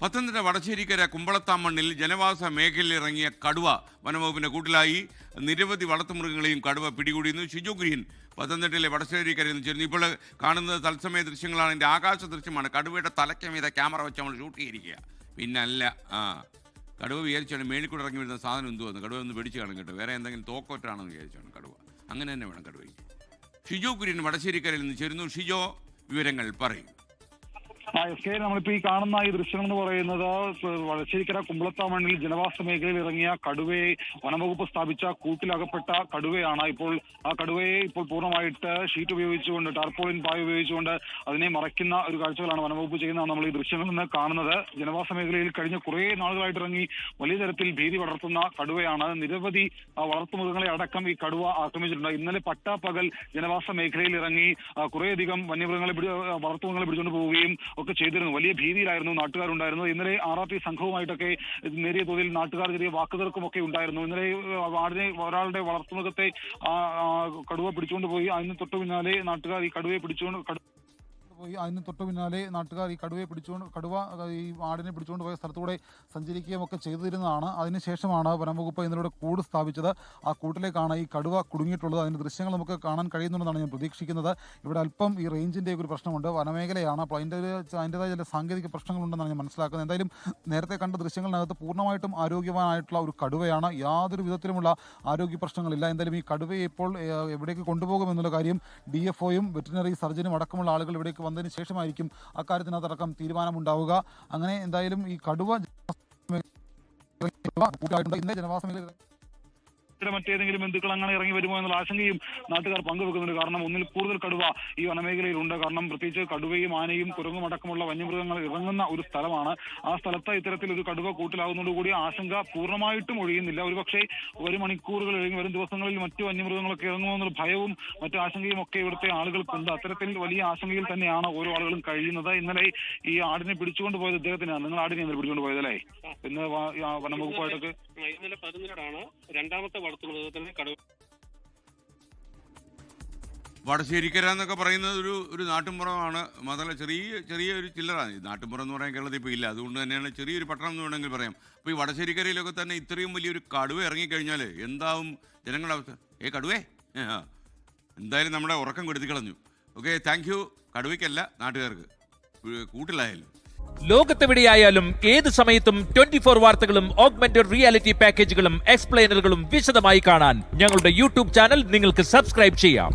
പത്തനംതിട്ട വടശ്ശേരിക്കര കുമ്പളത്താമണ്ണിൽ ജനവാസ മേഖലയിൽ ഇറങ്ങിയ കടുവ വനംവകുപ്പിന്റെ കൂട്ടിലായി. നിരവധി വളർത്തുമൃഗങ്ങളെയും കടുവ പിടികൂടിയിരുന്നു. ഷിജു കുര്യൻ പത്തനംതിട്ടയിലെ വടശ്ശേരിക്കരയിൽ നിന്ന് ചേർന്നു. ഇപ്പോൾ കാണുന്നത് തത്സമയ ദൃശ്യങ്ങളാണ്. എൻ്റെ ആകാശ ദൃശ്യമാണ്. കടുവയുടെ തലയ്ക്ക് മീതെ ക്യാമറ വെച്ച് നമ്മൾ ഷൂട്ട് ചെയ്തിരിക്കുക. പിന്നല്ല കടുവ വിചാരിച്ചാണ് മേളിൽ കൂടെ ഇറങ്ങി വരുന്ന സാധനം എന്തുവന്ന്. കടുവ ഒന്ന് പിടിച്ച് കാണും കേട്ടോ. വേറെ എന്തെങ്കിലും തോക്കൊറ്റാണെന്ന് വിചാരിച്ചാണ് കടുവ. അങ്ങനെ തന്നെ വേണം കടുവയ്ക്ക്. ഷിജു കുര്യൻ വടശ്ശേരിക്കരയിൽ നിന്ന് ചേരുന്നു. ഷിജോ, വിവരങ്ങൾ പറയും. നമ്മളിപ്പോ ഈ കാണുന്ന ഈ ദൃശ്യം എന്ന് പറയുന്നത് വടശ്ശേരിക്കര കുമ്പളത്താമണ്ണിൽ ജനവാസ മേഖലയിൽ ഇറങ്ങിയ കടുവയെ വനംവകുപ്പ് സ്ഥാപിച്ച കൂട്ടിലകപ്പെട്ട കടുവയാണ്. ഇപ്പോൾ ആ കടുവയെ ഇപ്പോൾ പൂർണ്ണമായിട്ട് ഷീറ്റ് ഉപയോഗിച്ചുകൊണ്ട്, ടാർപോളിൻ പായ ഉപയോഗിച്ചുകൊണ്ട് അതിനെ മറയ്ക്കുന്ന ഒരു കാഴ്ചകളാണ് വനംവകുപ്പ് ചെയ്യുന്നതാണ് നമ്മൾ ഈ ദൃശ്യങ്ങളിൽ നിന്ന് കാണുന്നത്. ജനവാസ മേഖലയിൽ കഴിഞ്ഞ കുറേ നാളുകളായിട്ട് ഇറങ്ങി വലിയ തരത്തിൽ ഭീതി പടർത്തുന്ന കടുവയാണ്. നിരവധി വളർത്തുമൃഗങ്ങളെ അടക്കം ഈ കടുവ ആക്രമിച്ചിട്ടുണ്ട്. ഇന്നലെ പട്ടാപ്പകൽ ജനവാസ മേഖലയിൽ ഇറങ്ങി കുറേയധികം വന്യമൃഗങ്ങളെ വളർത്തുമൃഗങ്ങളെ പിടിച്ചുകൊണ്ട് പോവുകയും ഒക്കെ ചെയ്തിരുന്നു. വലിയ ഭീതിയിലായിരുന്നു നാട്ടുകാരുണ്ടായിരുന്നത്. ഇന്നലെ RRT സംഘവുമായിട്ടൊക്കെ നേരിയ തോതിൽ നാട്ടുകാർ ചെറിയ വാക്കുതർക്കമൊക്കെ ഉണ്ടായിരുന്നു. ഇന്നലെ ഒരാളുടെ വളർത്തുമൃഗത്തെ കടുവ പിടിച്ചുകൊണ്ട് പോയി. അതിന് തൊട്ടു പിന്നാലെ നാട്ടുകാർ ഈ കടുവയെ ഈ ആടിനെ പിടിച്ചുകൊണ്ട് പോയ സ്ഥലത്തൂടെ സഞ്ചരിക്കുകയും ഒക്കെ ചെയ്തിരുന്നതാണ്. അതിനുശേഷമാണ് വനംവകുപ്പ് ഇതിലൂടെ കൂട് സ്ഥാപിച്ചത്. ആ കൂട്ടിലേക്കാണ് ഈ കടുവ കുടുങ്ങിയിട്ടുള്ളത്. അതിൻ്റെ ദൃശ്യങ്ങൾ നമുക്ക് കാണാൻ കഴിയുന്നുണ്ടെന്നാണ് ഞാൻ പ്രതീക്ഷിക്കുന്നത്. ഇവിടെ അല്പം ഈ റേഞ്ചിൻ്റെ ഒരു പ്രശ്നമുണ്ട്. വനമേഖലയാണ്. അപ്പോൾ അതിൻ്റെതായ ചില സാങ്കേതിക പ്രശ്നങ്ങളുണ്ടെന്നാണ് ഞാൻ മനസ്സിലാക്കുന്നത്. എന്തായാലും നേരത്തെ കണ്ട ദൃശ്യങ്ങളിനകത്ത് പൂർണ്ണമായിട്ടും ആരോഗ്യവാനായിട്ടുള്ള ഒരു കടുവയാണ്. യാതൊരു വിധത്തിലുമുള്ള ആരോഗ്യ പ്രശ്നങ്ങളില്ല. എന്തായാലും ഈ കടുവയെ ഇപ്പോൾ എവിടേക്ക് കൊണ്ടുപോകുമെന്നുള്ള കാര്യം DFOയും വെറ്റിനറി സർജനും അടക്കമുള്ള ആളുകൾ ഇവിടേക്ക് വന്നതിന് ശേഷമായിരിക്കും അക്കാര്യത്തിനകത്തടക്കം തീരുമാനമുണ്ടാവുക. അങ്ങനെ എന്തായാലും ഈ കടുവ ഇന്നലെ ജനവാസ മേഖല മറ്റേതെങ്കിലും ബന്ധുക്കൾ അങ്ങനെ ഇറങ്ങി വരുമോ എന്നുള്ള ആശങ്കയും നാട്ടുകാർ പങ്കുവെക്കുന്നുണ്ട്. കാരണം ഒന്നിൽ കൂടുതൽ കടുവ ഈ വനമേഖലയിലുണ്ട്. കാരണം പ്രത്യേകിച്ച് കടുവയും ആനയും കുരങ്ങും അടക്കമുള്ള വന്യമൃഗങ്ങൾ ഇറങ്ങുന്ന ഒരു സ്ഥലമാണ്. ആ സ്ഥലത്ത് ഇത്തരത്തിൽ ഒരു കടുവ കൂട്ടിലാകുന്നതോടുകൂടി ആശങ്ക പൂർണ്ണമായിട്ടും ഒഴിയുന്നില്ല. ഒരുപക്ഷെ ഒരു മണിക്കൂറുകൾ കഴിഞ്ഞ് വരും ദിവസങ്ങളിൽ മറ്റു വന്യമൃഗങ്ങളൊക്കെ ഇറങ്ങുമോ എന്നുള്ള ഭയവും മറ്റു ആശങ്കയും ഒക്കെ ഇവിടുത്തെ ആളുകൾക്കുണ്ട്. അത്തരത്തിൽ വലിയ ആശങ്കയിൽ തന്നെയാണ് ഓരോ ആളുകളും കഴിയുന്നത്. ഇന്നലെ ഈ ആടിനെ പിടിച്ചുകൊണ്ട് പോയത് ഇദ്ദേഹത്തിനാണ്. നിങ്ങൾ ആടിനെ ഇന്നലെ പിടിച്ചുകൊണ്ട് പോയതല്ലേ? ഇന്ന് വനംവകുപ്പായിട്ടൊക്കെ ഇന്നലെ 11-നാണ് രണ്ടാമത്തെ വളർത്തുമൃഗത്തിന് കടുവ. വടശ്ശേരിക്കര എന്നൊക്കെ പറയുന്നത് ഒരു നാട്ടുമ്പുറമാണ്. മാത്രമല്ല ചെറിയൊരു ചില്ലറാണ്. നാട്ടുമ്പുറം എന്ന് പറയാൻ കേരളത്തിൽ ഇപ്പോൾ ഇല്ല. അതുകൊണ്ട് തന്നെയാണ് ചെറിയൊരു പട്ടണം എന്ന് വേണമെങ്കിൽ പറയാം. അപ്പോൾ ഈ വടശ്ശേരിക്കരയിലൊക്കെ തന്നെ ഇത്രയും വലിയൊരു കടുവ ഇറങ്ങിക്കഴിഞ്ഞാൽ എന്താവും ജനങ്ങളുടെ അവസ്ഥ? കടുവേ എന്തായാലും നമ്മുടെ ഉറക്കം കെടുത്തി കളഞ്ഞു. Okay, thank you. കടുവയ്ക്കല്ല, നാട്ടുകാർക്ക് കൂട്ടിലായാലും. ലോകത്തെവിടെയായാലും ഏത് സമയത്തും 24 വാർത്തകളും ഓഗ്മെന്റഡ് റിയാലിറ്റി പാക്കേജുകളും എക്സ്പ്ലെയിനറുകളും വിശദമായി കാണാൻ ഞങ്ങളുടെ YouTube ചാനൽ നിങ്ങൾക്ക് സബ്സ്ക്രൈബ് ചെയ്യാം.